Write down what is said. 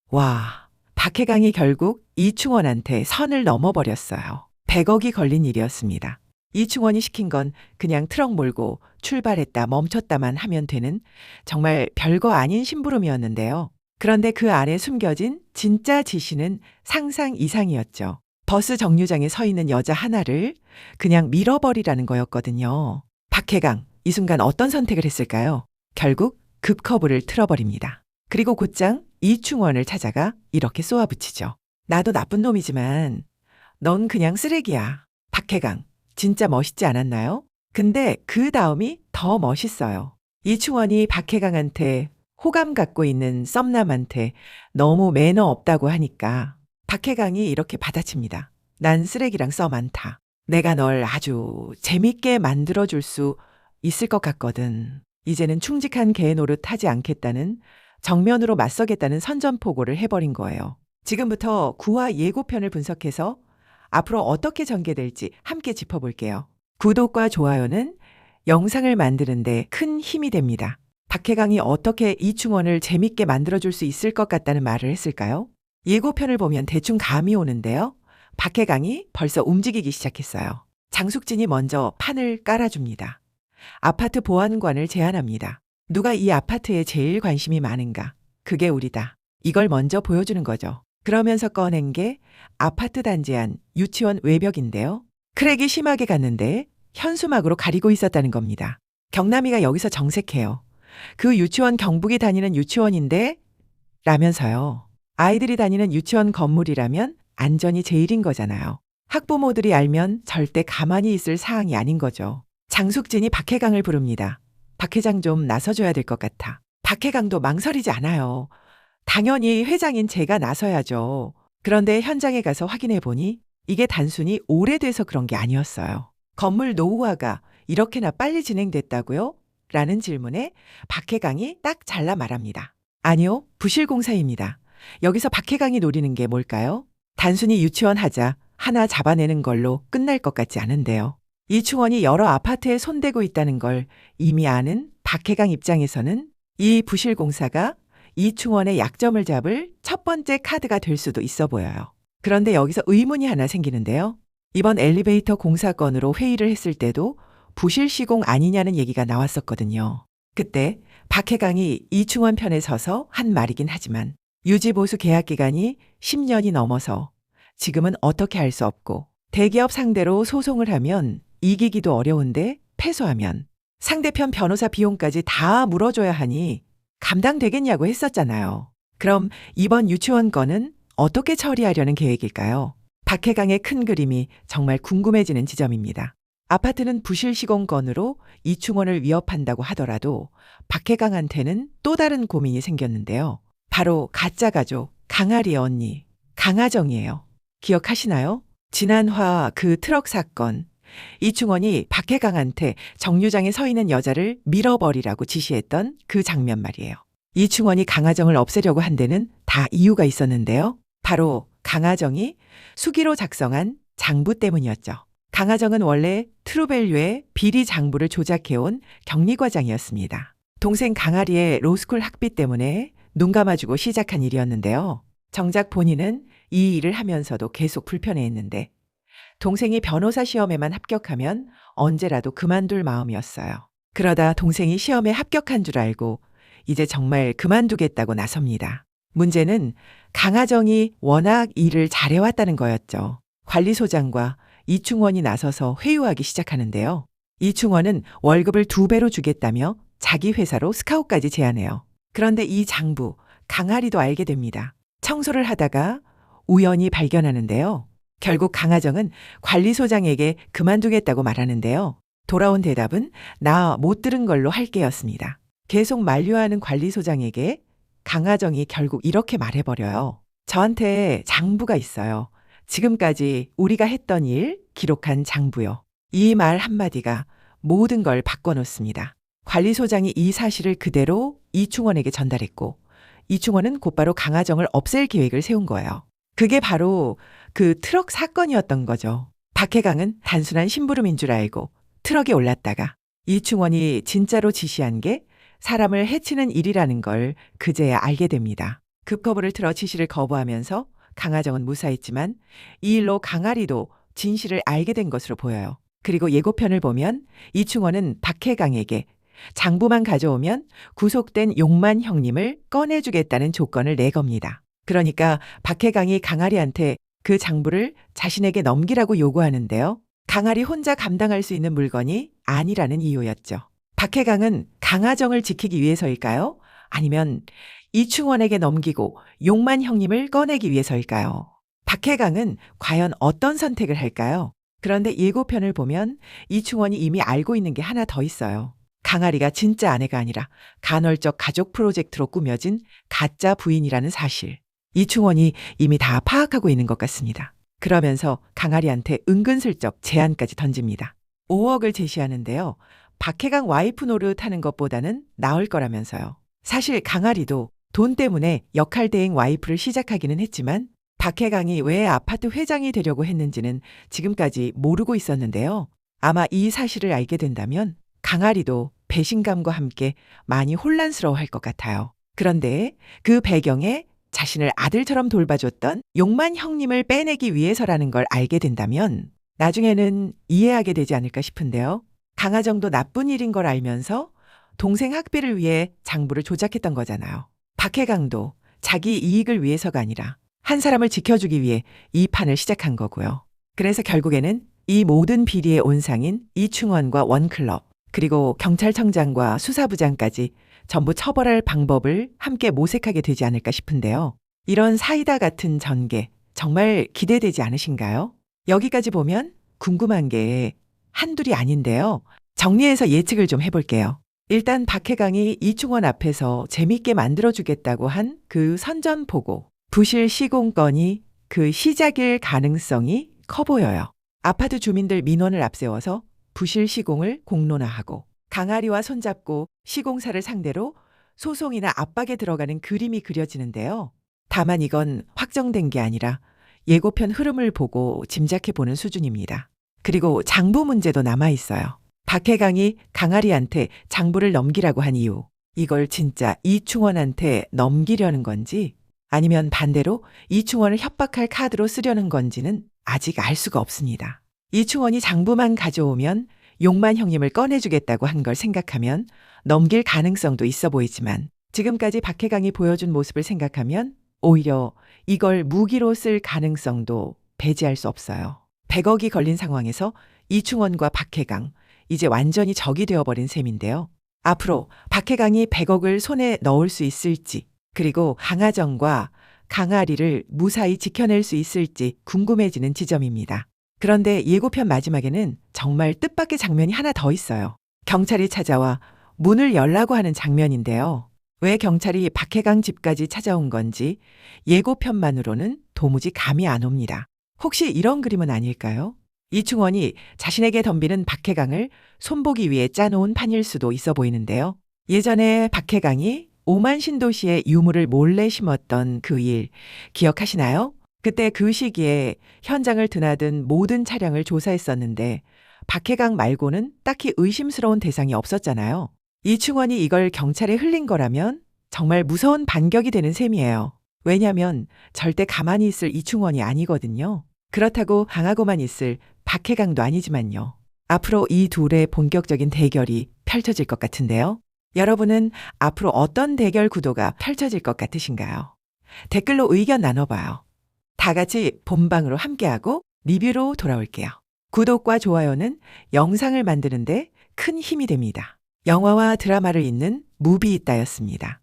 와, 박해강이 결국 이충원한테 선을 넘어버렸어요. 100억이 걸린 일이었습니다. 이충원이 시킨 건 그냥 트럭 몰고 출발했다 멈췄다만 하면 되는 정말 별거 아닌 심부름이었는데요. 그런데 그 안에 숨겨진 진짜 지시는 상상 이상이었죠. 버스 정류장에 서 있는 여자 하나를 그냥 밀어버리라는 거였거든요. 박해강, 이 순간 어떤 선택을 했을까요? 결국 급커브를 틀어버립니다. 그리고 곧장 이충원을 찾아가 이렇게 쏘아붙이죠. 나도 나쁜 놈이지만 넌 그냥 쓰레기야. 박해강, 진짜 멋있지 않았나요? 근데 그 다음이 더 멋있어요. 이충원이 박해강한테 호감 갖고 있는 썸남한테 너무 매너 없다고 하니까 박해강이 이렇게 받아칩니다. 난 쓰레기랑 썸 많다. 내가 널 아주 재밌게 만들어줄 수 있을 것 같거든. 이제는 충직한 개 노릇 하지 않겠다는, 정면으로 맞서겠다는 선전포고를 해버린 거예요. 지금부터 구화 예고편을 분석해서 앞으로 어떻게 전개될지 함께 짚어볼게요. 구독과 좋아요는 영상을 만드는데 큰 힘이 됩니다. 박해강이 어떻게 이충원을 재밌게 만들어줄 수 있을 것 같다는 말을 했을까요? 예고편을 보면 대충 감이 오는데요. 박해강이 벌써 움직이기 시작했어요. 장숙진이 먼저 판을 깔아줍니다. 아파트 보안관을 제안합니다. 누가 이 아파트에 제일 관심이 많은가? 그게 우리다. 이걸 먼저 보여주는 거죠. 그러면서 꺼낸 게 아파트 단지 안 유치원 외벽인데요. 크랙이 심하게 갔는데 현수막으로 가리고 있었다는 겁니다. 경남이가 여기서 정색해요. 그 유치원 경북이 다니는 유치원인데 라면서요. 아이들이 다니는 유치원 건물이라면 안전이 제일인 거잖아요. 학부모들이 알면 절대 가만히 있을 사항이 아닌 거죠. 장숙진이 박해강을 부릅니다. 박 회장 좀 나서줘야 될 것 같아. 박해강도 망설이지 않아요. 당연히 회장인 제가 나서야죠. 그런데 현장에 가서 확인해 보니 이게 단순히 오래돼서 그런 게 아니었어요. 건물 노후화가 이렇게나 빨리 진행됐다고요? 라는 질문에 박해강이 딱 잘라 말합니다. 아니요, 부실공사입니다. 여기서 박해강이 노리는 게 뭘까요? 단순히 유치원 하자, 하나 잡아내는 걸로 끝날 것 같지 않은데요. 이충원이 여러 아파트에 손대고 있다는 걸 이미 아는 박해강 입장에서는 이 부실공사가 이충원의 약점을 잡을 첫 번째 카드가 될 수도 있어 보여요. 그런데 여기서 의문이 하나 생기는데요. 이번 엘리베이터 공사 건으로 회의를 했을 때도 부실 시공 아니냐는 얘기가 나왔었거든요. 그때 박해강이 이충원 편에 서서 한 말이긴 하지만 유지보수 계약 기간이 10년이 넘어서 지금은 어떻게 할 수 없고 대기업 상대로 소송을 하면 이기기도 어려운데 패소하면 상대편 변호사 비용까지 다 물어줘야 하니 감당되겠냐고 했었잖아요. 그럼 이번 유치원 건은 어떻게 처리하려는 계획일까요? 박해강의 큰 그림이 정말 궁금해지는 지점입니다. 아파트는 부실 시공 건으로 이충원을 위협한다고 하더라도 박해강한테는 또 다른 고민이 생겼는데요. 바로 가짜 가족 강아리의 언니 강아정이에요. 기억하시나요? 지난화 그 트럭 사건, 이충원이 박해강한테 정류장에 서 있는 여자를 밀어버리라고 지시했던 그 장면 말이에요. 이충원이 강아정을 없애려고 한 데는 다 이유가 있었는데요. 바로 강아정이 수기로 작성한 장부 때문이었죠. 강아정은 원래 트루밸류의 비리 장부를 조작해온 격리과장이었습니다. 동생 강아리의 로스쿨 학비 때문에 눈 감아주고 시작한 일이었는데요. 정작 본인은 이 일을 하면서도 계속 불편해했는데 동생이 변호사 시험에만 합격하면 언제라도 그만둘 마음이었어요. 그러다 동생이 시험에 합격한 줄 알고 이제 정말 그만두겠다고 나섭니다. 문제는 강아정이 워낙 일을 잘해왔다는 거였죠. 관리소장과 이충원이 나서서 회유하기 시작하는데요. 이충원은 월급을 2배로 주겠다며 자기 회사로 스카웃까지 제안해요. 그런데 이 장부, 강아리도 알게 됩니다. 청소를 하다가 우연히 발견하는데요. 결국 강아정은 관리소장에게 그만두겠다고 말하는데요. 돌아온 대답은 나 못 들은 걸로 할게였습니다. 계속 만류하는 관리소장에게 강아정이 결국 이렇게 말해버려요. 저한테 장부가 있어요. 지금까지 우리가 했던 일 기록한 장부요. 이 말 한마디가 모든 걸 바꿔놓습니다. 관리소장이 이 사실을 그대로 이충원에게 전달했고 이충원은 곧바로 강아정을 없앨 계획을 세운 거예요. 그게 바로 그 트럭 사건이었던 거죠. 박해강은 단순한 심부름인 줄 알고 트럭에 올랐다가 이충원이 진짜로 지시한 게 사람을 해치는 일이라는 걸 그제야 알게 됩니다. 급커브를 틀어 지시를 거부하면서 강하정은 무사했지만 이 일로 강아리도 진실을 알게 된 것으로 보여요. 그리고 예고편을 보면 이충원은 박해강에게 장부만 가져오면 구속된 용만 형님을 꺼내주겠다는 조건을 내겁니다. 그러니까 박해강이 강아리한테 그 장부를 자신에게 넘기라고 요구하는데요. 강아리 혼자 감당할 수 있는 물건이 아니라는 이유였죠. 박해강은 강하정을 지키기 위해서일까요? 아니면 이충원에게 넘기고 용만 형님을 꺼내기 위해서일까요? 박해강은 과연 어떤 선택을 할까요? 그런데 예고편을 보면 이충원이 이미 알고 있는 게 하나 더 있어요. 강아리가 진짜 아내가 아니라 간헐적 가족 프로젝트로 꾸며진 가짜 부인이라는 사실. 이충원이 이미 다 파악하고 있는 것 같습니다. 그러면서 강아리한테 은근슬쩍 제안까지 던집니다. 5억을 제시하는데요. 박해강 와이프 노릇하는 것보다는 나을 거라면서요. 사실 강아리도 돈 때문에 역할대행 와이프를 시작하기는 했지만 박해강이 왜 아파트 회장이 되려고 했는지는 지금까지 모르고 있었는데요. 아마 이 사실을 알게 된다면 강아리도 배신감과 함께 많이 혼란스러워할 것 같아요. 그런데 그 배경에 자신을 아들처럼 돌봐줬던 용만 형님을 빼내기 위해서라는 걸 알게 된다면 나중에는 이해하게 되지 않을까 싶은데요. 강하정도 나쁜 일인 걸 알면서 동생 학비를 위해 장부를 조작했던 거잖아요. 박해강도 자기 이익을 위해서가 아니라 한 사람을 지켜주기 위해 이 판을 시작한 거고요. 그래서 결국에는 이 모든 비리의 온상인 이충원과 원클럽, 그리고 경찰청장과 수사부장까지 전부 처벌할 방법을 함께 모색하게 되지 않을까 싶은데요. 이런 사이다 같은 전개 정말 기대되지 않으신가요? 여기까지 보면 궁금한 게 한둘이 아닌데요. 정리해서 예측을 좀 해볼게요. 일단 박해강이 이충원 앞에서 재밌게 만들어주겠다고 한 그 선전포고, 부실 시공건이 그 시작일 가능성이 커 보여요. 아파트 주민들 민원을 앞세워서 부실 시공을 공론화하고 강아리와 손잡고 시공사를 상대로 소송이나 압박에 들어가는 그림이 그려지는데요. 다만 이건 확정된 게 아니라 예고편 흐름을 보고 짐작해보는 수준입니다. 그리고 장부 문제도 남아있어요. 박해강이 강아리한테 장부를 넘기라고 한 이유, 이걸 진짜 이충원한테 넘기려는 건지 아니면 반대로 이충원을 협박할 카드로 쓰려는 건지는 아직 알 수가 없습니다. 이충원이 장부만 가져오면 용만 형님을 꺼내주겠다고 한 걸 생각하면 넘길 가능성도 있어 보이지만 지금까지 박해강이 보여준 모습을 생각하면 오히려 이걸 무기로 쓸 가능성도 배제할 수 없어요. 100억이 걸린 상황에서 이충원과 박해강, 이제 완전히 적이 되어버린 셈인데요. 앞으로 박해강이 100억을 손에 넣을 수 있을지, 그리고 강하정과 강아리를 무사히 지켜낼 수 있을지 궁금해지는 지점입니다. 그런데 예고편 마지막에는 정말 뜻밖의 장면이 하나 더 있어요. 경찰이 찾아와 문을 열라고 하는 장면인데요. 왜 경찰이 박해강 집까지 찾아온 건지 예고편만으로는 도무지 감이 안 옵니다. 혹시 이런 그림은 아닐까요? 이충원이 자신에게 덤비는 박해강을 손보기 위해 짜놓은 판일 수도 있어 보이는데요. 예전에 박해강이 오만 신도시에 유물을 몰래 심었던 그 일 기억하시나요? 그때 그 시기에 현장을 드나든 모든 차량을 조사했었는데 박해강 말고는 딱히 의심스러운 대상이 없었잖아요. 이충원이 이걸 경찰에 흘린 거라면 정말 무서운 반격이 되는 셈이에요. 왜냐면 절대 가만히 있을 이충원이 아니거든요. 그렇다고 강하고만 있을 박해강도 아니지만요. 앞으로 이 둘의 본격적인 대결이 펼쳐질 것 같은데요. 여러분은 앞으로 어떤 대결 구도가 펼쳐질 것 같으신가요? 댓글로 의견 나눠봐요. 다 같이 본방으로 함께하고 리뷰로 돌아올게요. 구독과 좋아요는 영상을 만드는데 큰 힘이 됩니다. 영화와 드라마를 잇는 무비있다였습니다.